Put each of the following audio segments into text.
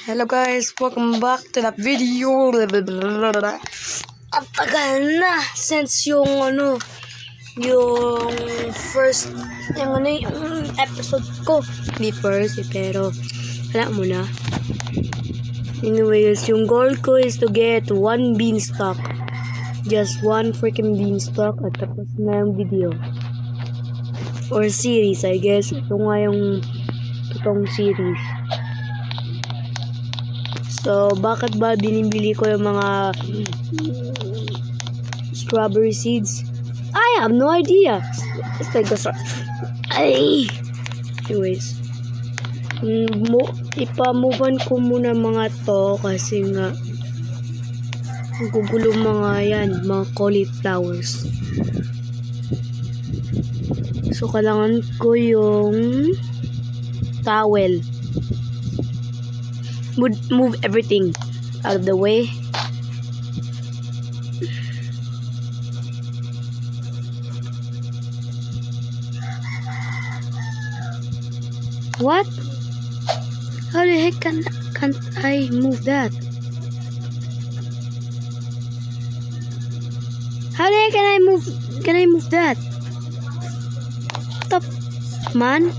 Hello guys, welcome back to the video. Ang tagal na since yung first yung episode ko. Hindi first pero wala mo na. Anyways, yung goal ko is to get 1 beanstalk. Just 1 freaking beanstalk at tapos na yung video. Or series, I guess. Ito nga yung itong series. So, bakit ba binibili ko yung mga strawberry seeds? I have no idea. It's like a anyways, ipa-move on ko muna mga to kasi nga gugulo mga yan, mga cauliflowers. So, kailangan ko yung towel. Move everything out of the way. What? How the heck can't I move that? How the heck can I move that? What the man?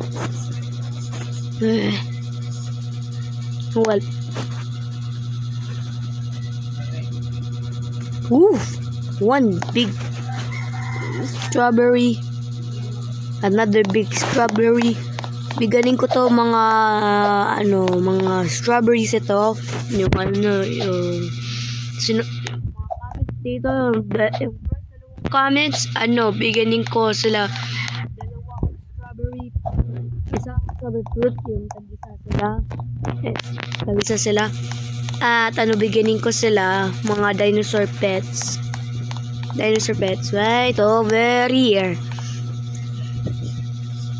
Well, ooh, 1 big strawberry, another big strawberry. Biganin ko to mga mga strawberries ito. Yung dito comments, biganin ko sila dalawang strawberry, isang strawberry fruit, yung tag-isa sila. At biganin ko sila mga dinosaur pets. Right over here.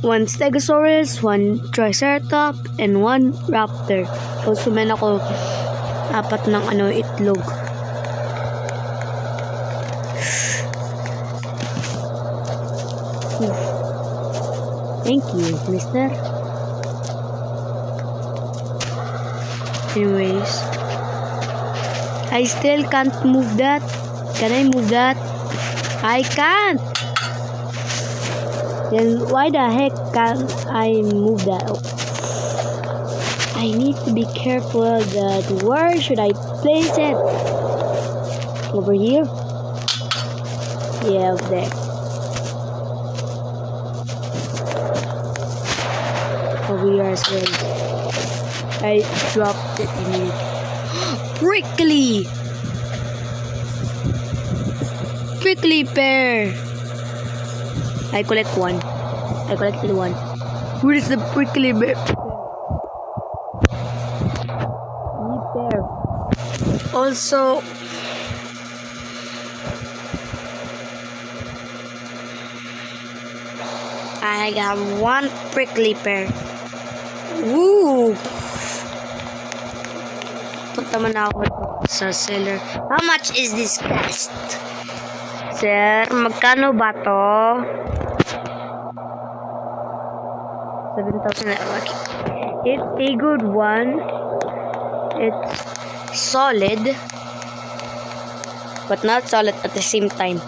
1 stegosaurus, 1 triceratops, and 1 raptor. Also, meron ako 4 ng itlog. Thank you, mister. Anyways, I still can't move that. Can I move that? I can't. Then why the heck can't I move that? Oh. I need to be careful that where should I place it? Over here? Yeah, over there. Over here as well. I dropped it in it. Prickly pear. I collected 1. Where is the prickly pear? Pear. Also, I got 1 prickly pear. Woo! Punta man ako sa seller. How much is this cost? Sir, magkano ba to? 7,000. It's a good one. It's solid, but not solid at the same time.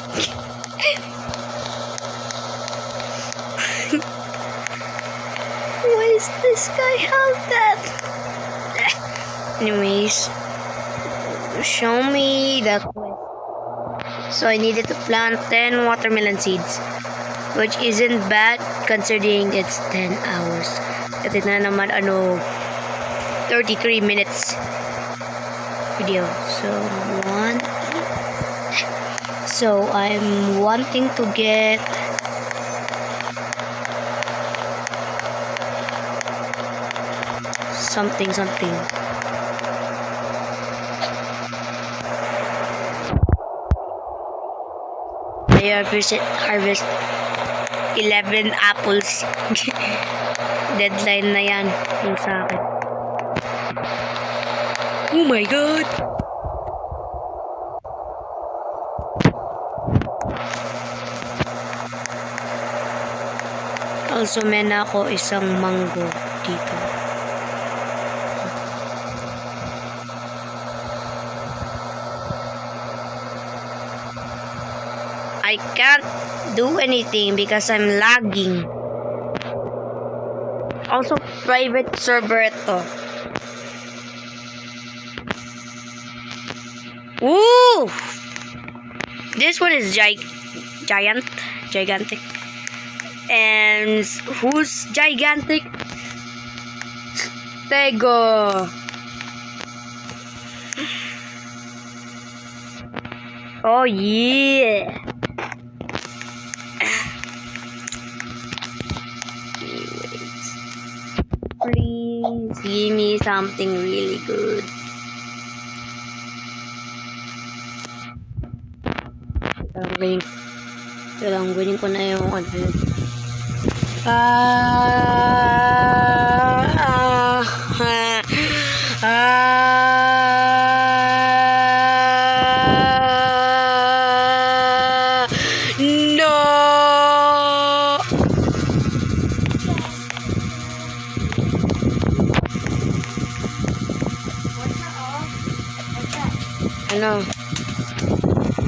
Why is this guy have that? Anyways, show me the quest. So I needed to plant 10 watermelon seeds, which isn't bad considering it's 10 hours. At ito na naman 33 minutes video. So I'm wanting to get something. I harvest 11 apples. Deadline na yan yung sa akin. Oh my god! Also, meron ako isang mango dito. I can't do anything because I'm lagging. Also, private server ito. Woo! This one is gigantic. And who's gigantic? Tego. Oh yeah. Please give me something really good. Kailangan gawin ko na yung ano yun. No! Ano?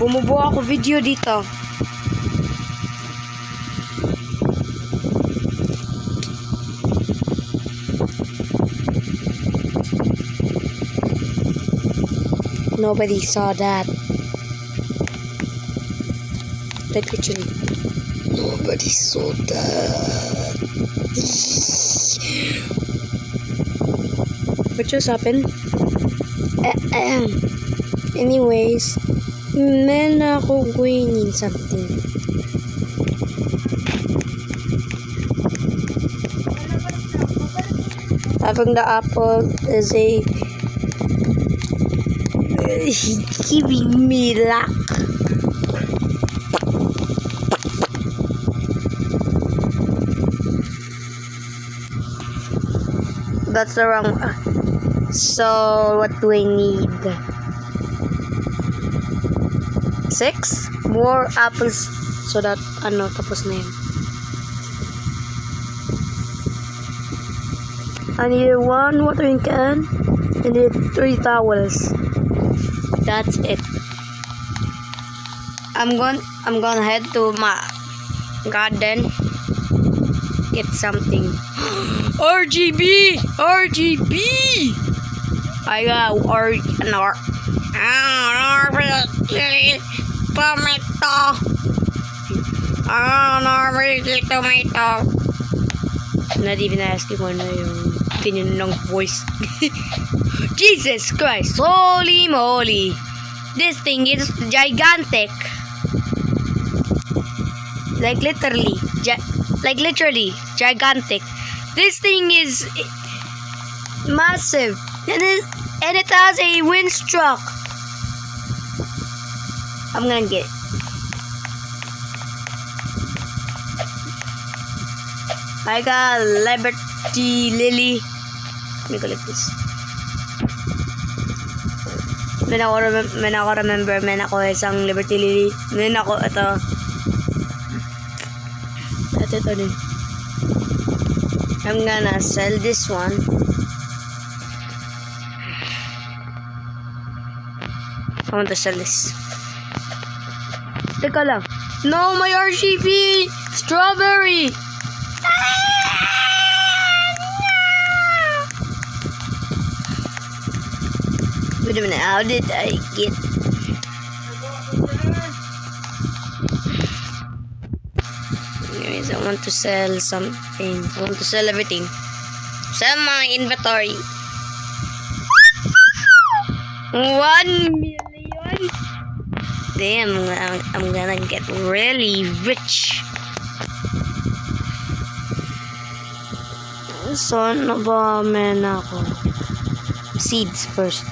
Bumubuo ako video dito. Nobody saw that. Like literally. Nobody saw that. What just happened? Anyways, man ako gawin something. Having the apple is giving me luck. That's the wrong. So what do I need? 6 more apples so that tapos na yun. I need 1 watering can. I need 3 towels. That's it. I'm gonna head to my garden, get something. RGB. I got tomato. Not even asking mo na yung opinion ng voice. Jesus Christ, holy moly. This thing is gigantic. Like literally gigantic. This thing is massive. And it has a windstroke. I'm gonna get it. I got Liberty Lily. Let me go like this. Men ako remember, men ako isang Liberty Lily. Men ako, ito din. I'm gonna sell this one. I want to sell this. Teka lang. No, my RGB! Strawberry! Wait a minute, how did I get... Anyways, I want to sell something. I want to sell everything. Sell my inventory. 1 million. Damn, I'm gonna get really rich. So, ano ba meron ako? Seeds first.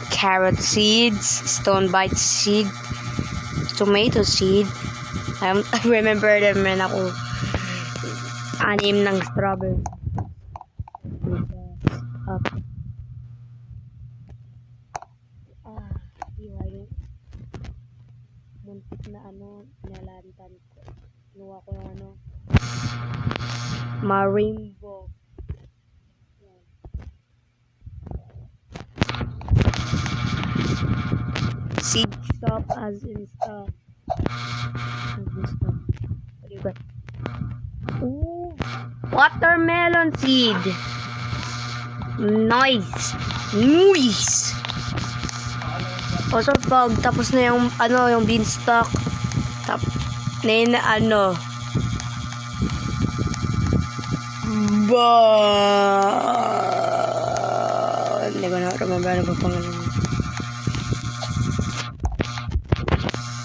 Carrot seeds, stone bite seed, tomato seed. I remember them meron ako 6 ng strawberry. Muntik na nalantan ko. Kinuha ko yung ma-rainbow. seed stop as in stop. What do you got? Ooh, watermelon seed. Nice. Nice. Also, pag tapos na yung, yung beanstalk, na yun na hindi ko na remember ano pa pangalan.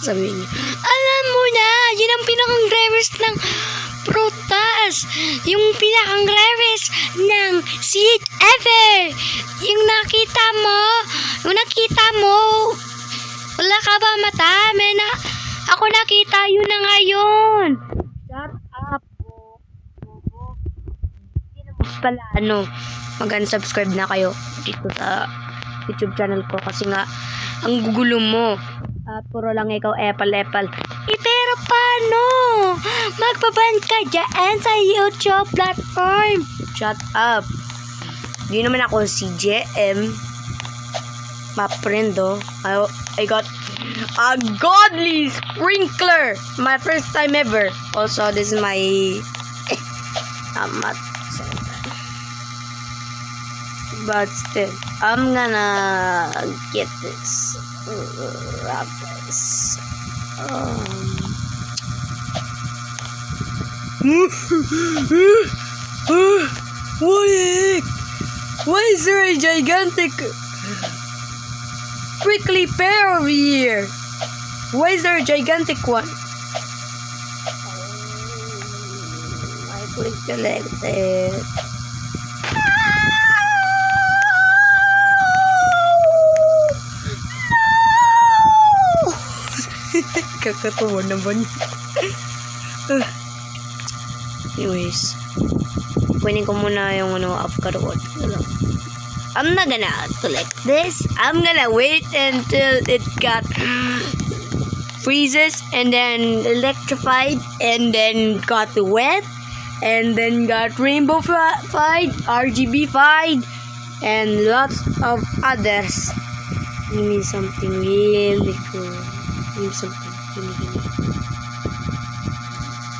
Sabihin niyo, alam mo na, yun ang pinakang rarest ng prutas. Yung pinakang rarest ng seed ever. Yung nakita mo, wala ka ba mata? Ako nakita yun na ngayon. Shut up. Hindi naman pala, mag-unsubscribe na kayo dito sa YouTube channel ko kasi nga, ang gugulo mo. Puro lang ikaw epal. Pero paano? Magbaban ka dyan sa YouTube platform. Shut up. Di naman ako si JM. Maprendo. I got a godly sprinkler. My first time ever. Also, this is my... I'm not saying that. But still, I'm gonna get this. Raffles. Why is there a gigantic prickly pear over here? Why is there a gigantic one? I could collect it. Kakatuwa naman. Anyways, kunin ko muna yung avocado. I'm not gonna collect this. I'm gonna wait until it got freezes and then electrified and then got wet and then got rainbow-fied, RGB-fied, and lots of others. Give me something really cool. Give me something. Give me.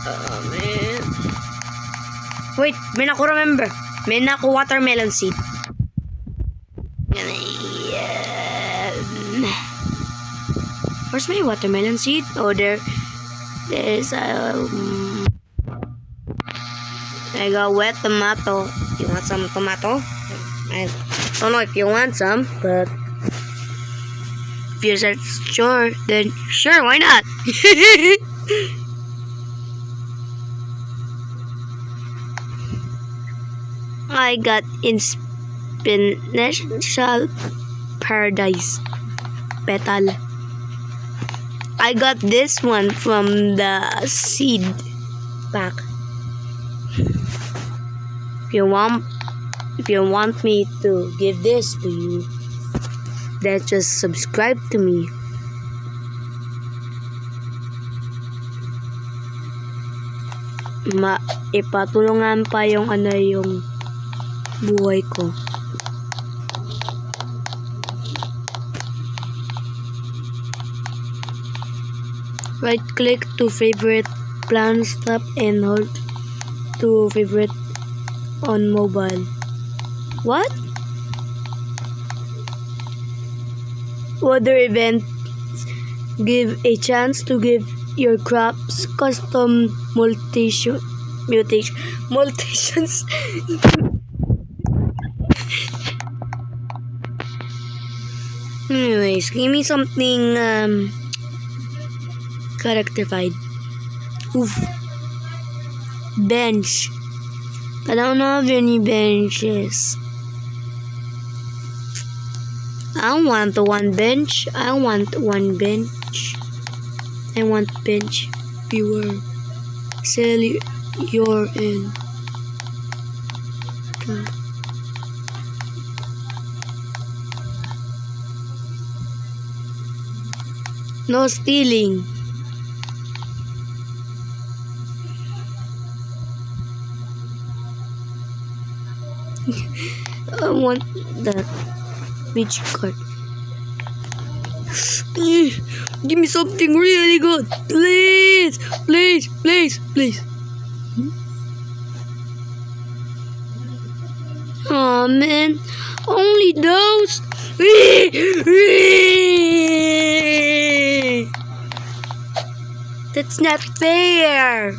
Oh, man. Wait, may naku remember. May naku watermelon seed. Where's my watermelon seed? Oh, there's I got wet tomato. You want some tomato? I don't know if you want some, but if you're sure, then sure, why not? I got inspirational paradise petal. I got this one from the seed pack. If you want me to give this to you, then just subscribe to me. Ipatulungan pa yung yung buhay ko. Right click to favorite plan stop and hold to favorite on mobile. What? Weather events give a chance to give your crops custom mutations. Anyways, give me something characterified. Oof. Bench. I don't have any benches. I want one bench. I want one bench. I want bench. Viewer. Sell your in. No stealing. I want that. Which card? Give me something really good. Please. Please. Please. Please. Oh man. Only those. That's not fair.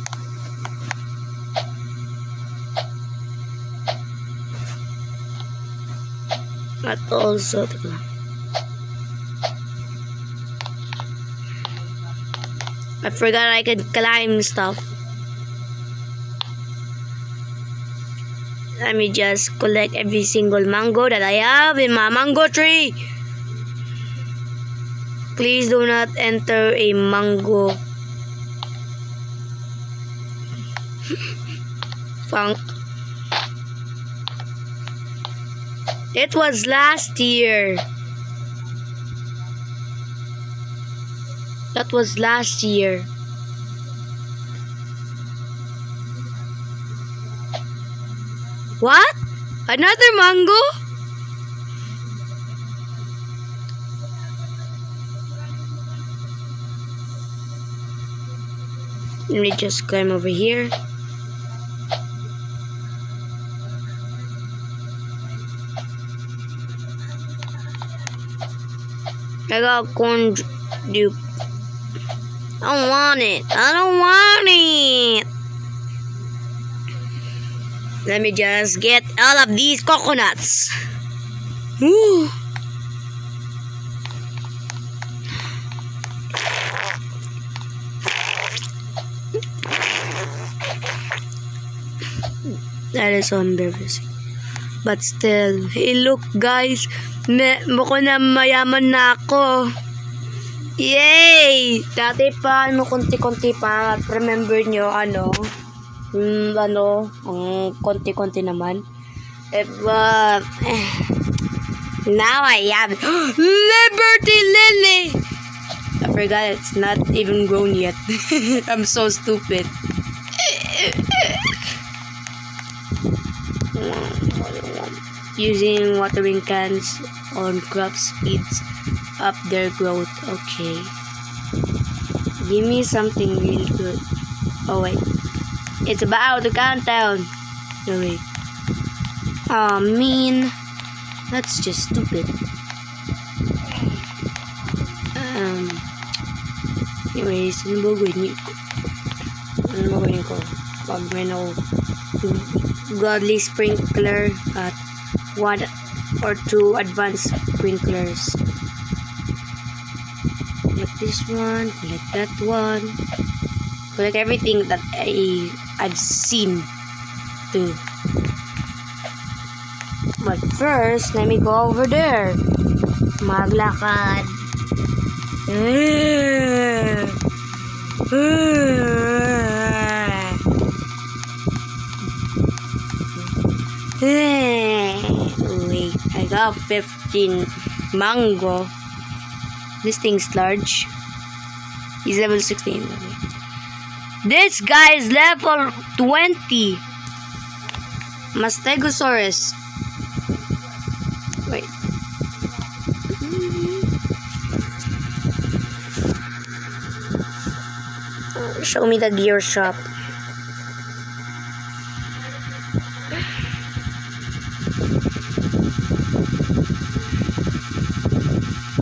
At also, I forgot I could climb stuff. Let me just collect every single mango that I have in my mango tree. Please do not enter a mango funk. It was last year. That was last year. What? Another mango? Let me just climb over here. I got corn dupe. I don't want it. I don't want it. Let me just get all of these coconuts. Woo. That is so embarrassing. But still, hey look guys, mukha na mayaman na ako. Yay! Dati pa, konti-konti pa. Remember nyo, ang konti-konti naman. Now I have Liberty Lily! I forgot it's not even grown yet. I'm so stupid. Using watering cans on crop speeds up their growth. Okay. Give me something really good. Oh wait. It's about to count down. No wait. Oh mean. That's just stupid. Anyways, ano ba gawin ko? Pag may godly sprinkler at 1 or 2 advanced sprinklers. Collect this one, collect that one, collect everything that I've seen too. But first, let me go over there. Maglakad. Wait, I got 15 mango. This thing's large. He's level 16. This guy is level 20. Mastegosaurus. Wait. Show me the gear shop.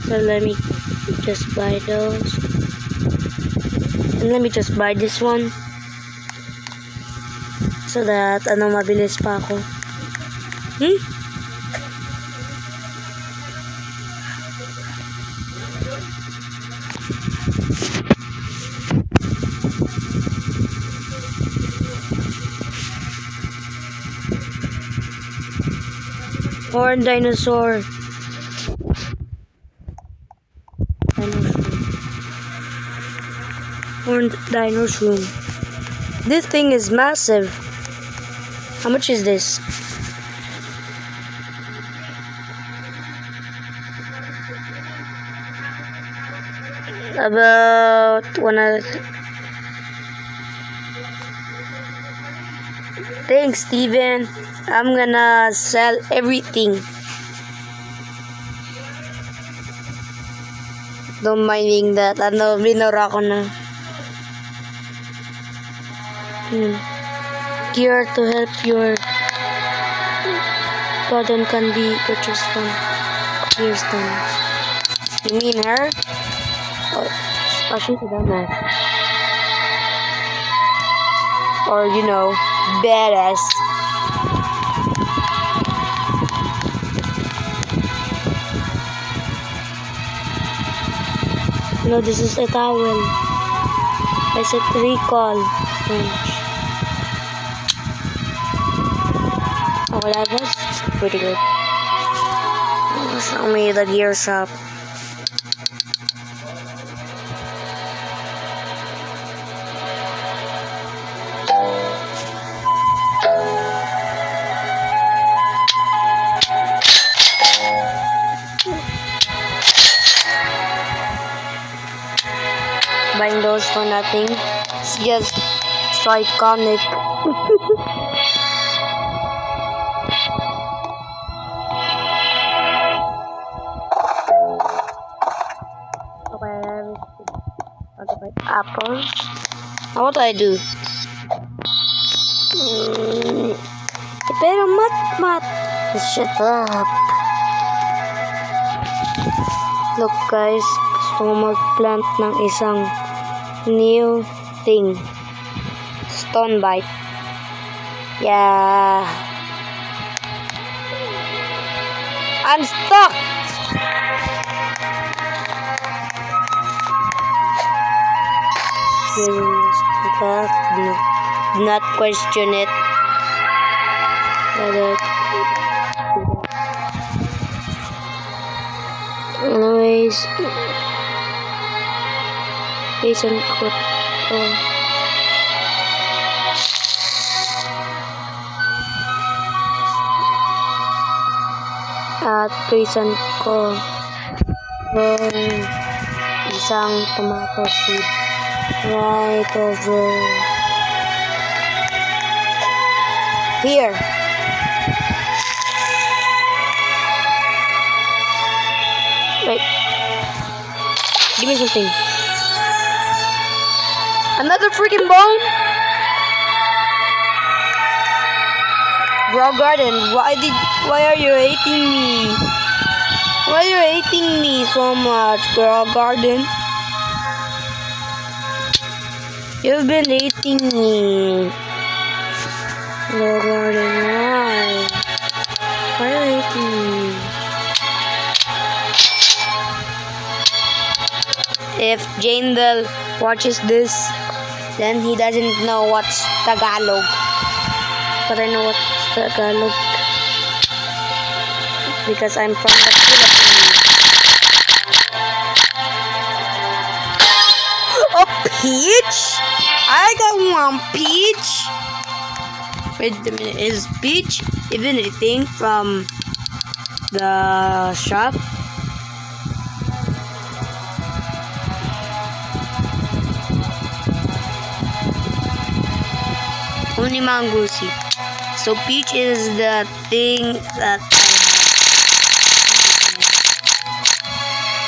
So let me just buy those. And let me just buy this one. So that mabilis pa ako. Horned dinosaur. Horned dinosaur. This thing is massive. How much is this? About Thanks, Steven. I'm gonna sell everything. Don't minding that. Ano, binura ko na. Gear to help your garden can be purchased from Clearstone. You mean her? Oh, she's a dumbass. Or, you know, badass. No, this is a towel. I said recall. Oh, that was pretty good. Show me the gear shop. Buying those for nothing. It's just so iconic. Okay, apples. Now what do I do? Pero mat. Shut up. Look guys, gusto ko mag-plant ng isang new thing. Stone bite. Yeah. I'm stuck. Do not question it. Anyways, Jason quit. At present ko isang tomato seed right over here. Wait, give me something. Another freaking bone? Grow Garden, why are you hating me? Why are you hating me so much, Grow Garden? You've been hating me. Grow Garden, why? Why are you hating me? If Jandel watches this, then he doesn't know what's Tagalog. But I know what's Tagalog because I'm from the Philippines. Oh, peach? I got one peach. Wait a minute, is peach even anything from the shop? Only mango seed. So peach is the thing that I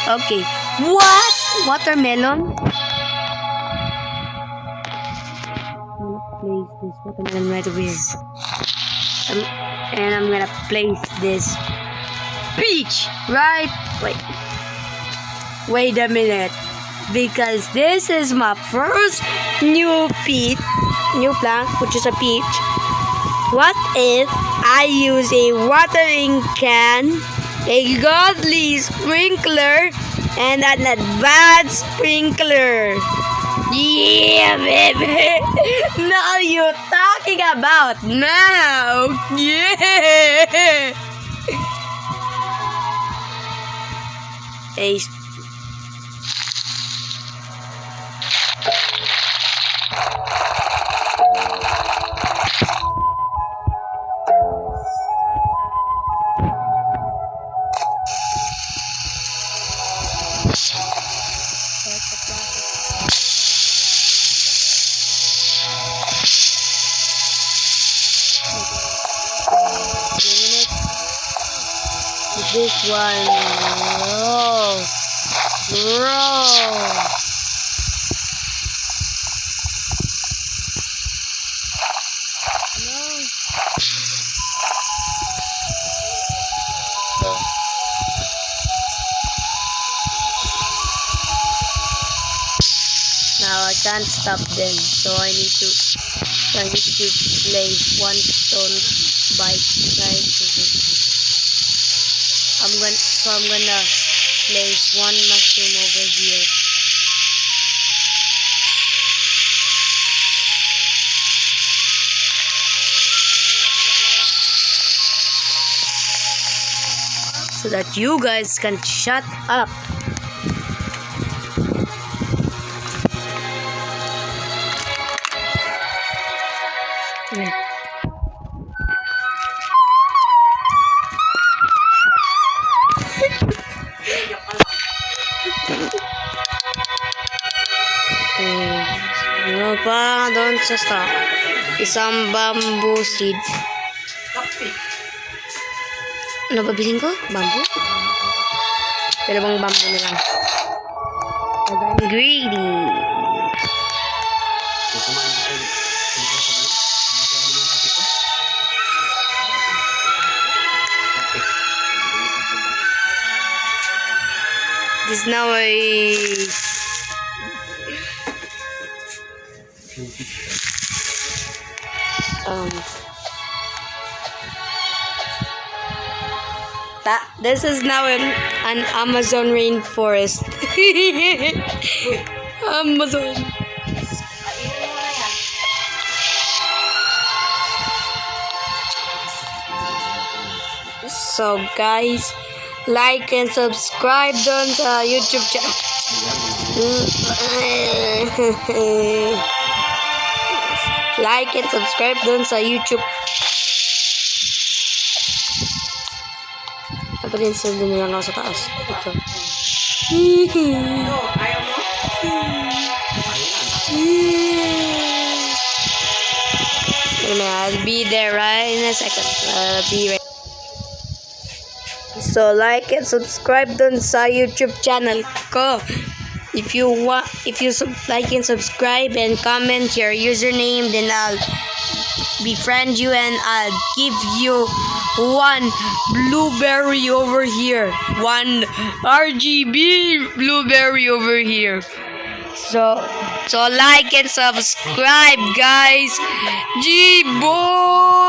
have. Okay. What? Watermelon? I'm gonna place this watermelon right over here. And I'm gonna place this peach right. Wait a minute. Because this is my first new plant, which is a peach. What if I use a watering can, a godly sprinkler, and an advanced sprinkler? Yeah, baby! Now you're talking about now! Yeah! Hey. This one. Oh. Bro. Now I can't stop them, so I need to place one stone by side. I'm gonna place one mushroom over here. So that you guys can shut up. Yeah. Ano pa doon sa stock? Isang bamboo seed. Ano ba bilhin ko? Bamboo? Pero bang bamboo na lang? I'm greedy. This now this is now an Amazon rainforest. Amazon. So guys, like and subscribe dun sa YouTube channel. Like and subscribe dun sa YouTube. Kapag din lang ako sa taas. Ito. I'll be there right in a second. I'll be right. So like and subscribe dun sa YouTube channel ko. If you like and subscribe and comment your username, then I'll befriend you and I'll give you one blueberry over here, one RGB blueberry over here. So like and subscribe, guys. G-boy.